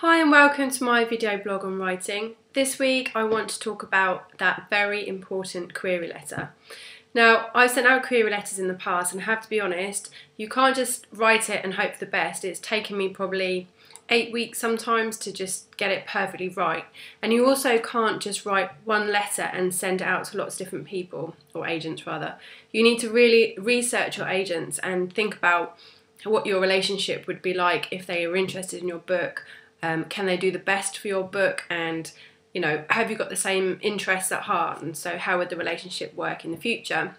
Hi and welcome to my video blog on writing. This week I want to talk about that very important query letter. Now, I've sent out query letters in the past and I have to be honest, you can't just write it and hope for the best. It's taken me probably 8 weeks sometimes to just get it perfectly right. And you also can't just write one letter and send it out to lots of different people, or agents rather. You need to really research your agents and think about what your relationship would be like if they are interested in your book. Can they do the best for your book, and have you got the same interests at heart, and so how would the relationship work in the future?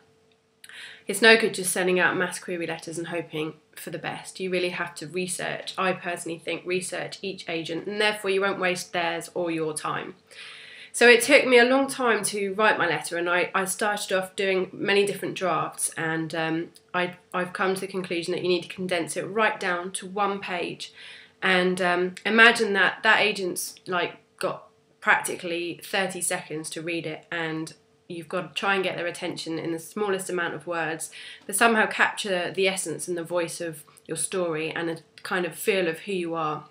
It's no good just sending out mass query letters and hoping for the best. You really have to research. I personally think research each agent, and therefore you won't waste theirs or your time. So it took me a long time to write my letter, and I started off doing many different drafts, and I've come to the conclusion that you need to condense it right down to one page. And imagine that agent's got practically 30 seconds to read it, and you've got to try and get their attention in the smallest amount of words, but somehow capture the essence and the voice of your story and a kind of feel of who you are,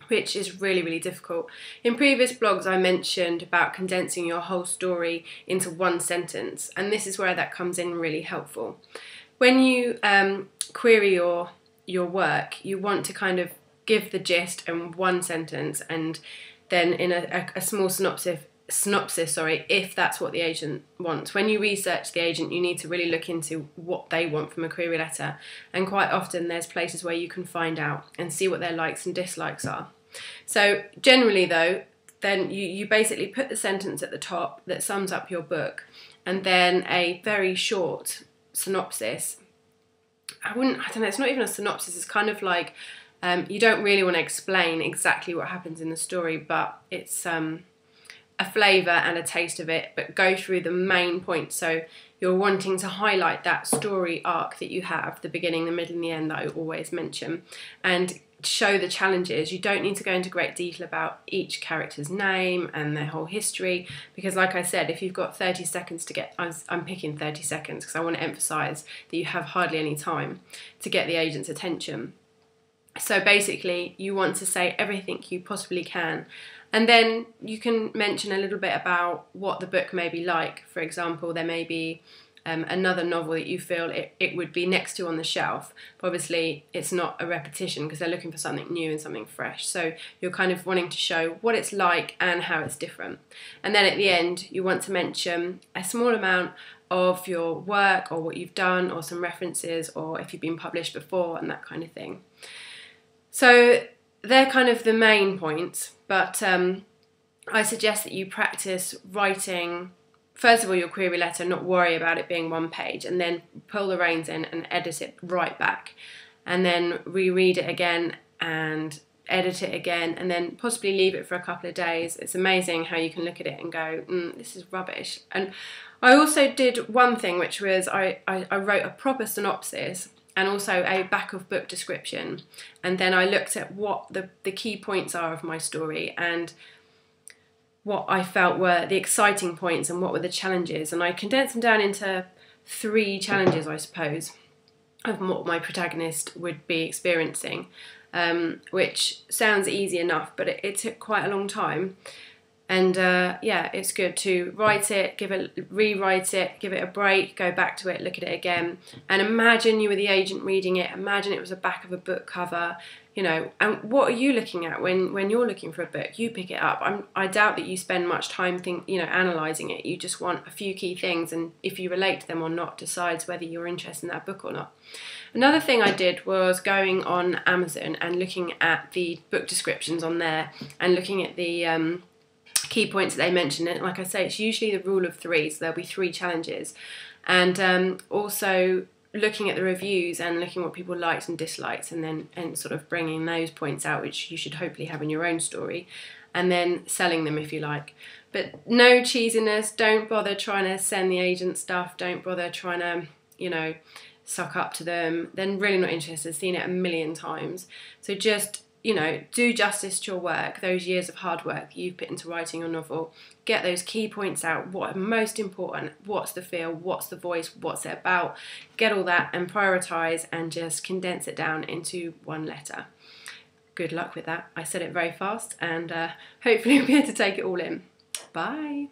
which is really, really difficult. In previous blogs I mentioned about condensing your whole story into one sentence, and this is where that comes in really helpful. When you query your work, you want to kind of give the gist in one sentence, and then in a small synopsis, if that's what the agent wants. When you research the agent, you need to really look into what they want from a query letter, and quite often there's places where you can find out and see what their likes and dislikes are. So generally though, then you basically put the sentence at the top that sums up your book, and then a very short synopsis. I don't know, it's not even a synopsis, it's kind of like you don't really want to explain exactly what happens in the story, but it's a flavour and a taste of it, but go through the main points. So you're wanting to highlight that story arc that you have, the beginning, the middle and the end that I always mention, and show the challenges. You don't need to go into great detail about each character's name and their whole history, because like I said, if you've got 30 seconds to get, I'm picking 30 seconds because I want to emphasise that you have hardly any time to get the agent's attention. So basically you want to say everything you possibly can, and then you can mention a little bit about what the book may be like. For example, there may be another novel that you feel it would be next to on the shelf, but obviously it's not a repetition because they're looking for something new and something fresh, so you're kind of wanting to show what it's like and how it's different. And then at the end you want to mention a small amount of your work or what you've done, or some references, or if you've been published before and that kind of thing. So they're kind of the main points, but I suggest that you practice writing, first of all, your query letter, not worry about it being one page, and then pull the reins in and edit it right back, and then reread it again and edit it again, and then possibly leave it for a couple of days. It's amazing how you can look at it and go, this is rubbish. And I also did one thing, which was I wrote a proper synopsis and also a back of book description, and then I looked at what the key points are of my story and what I felt were the exciting points and what were the challenges, and I condensed them down into 3 challenges, I suppose, of what my protagonist would be experiencing, which sounds easy enough, but it took quite a long time. And yeah, it's good to write it, rewrite it, give it a break, go back to it, look at it again, and imagine you were the agent reading it. Imagine it was the back of a book cover, and what are you looking at when you're looking for a book? You pick it up. I doubt that you spend much time analysing it. You just want a few key things, and if you relate to them or not decides whether you're interested in that book or not. Another thing I did was going on Amazon and looking at the book descriptions on there and looking at the key points that they mention. It, like I say, it's usually the rule of 3, so there'll be 3 challenges, and also looking at the reviews and looking what people liked and disliked, and sort of bringing those points out, which you should hopefully have in your own story, and then selling them if you like. But no cheesiness. Don't bother trying to send the agent stuff. Don't bother trying to suck up to them. They're really not interested. Seen it a million times. So just do justice to your work, those years of hard work you've put into writing your novel. Get those key points out, what are most important, what's the feel, what's the voice, what's it about. Get all that and prioritise, and just condense it down into one letter. good luck with that. I said it very fast, and hopefully you'll be able to take it all in. Bye.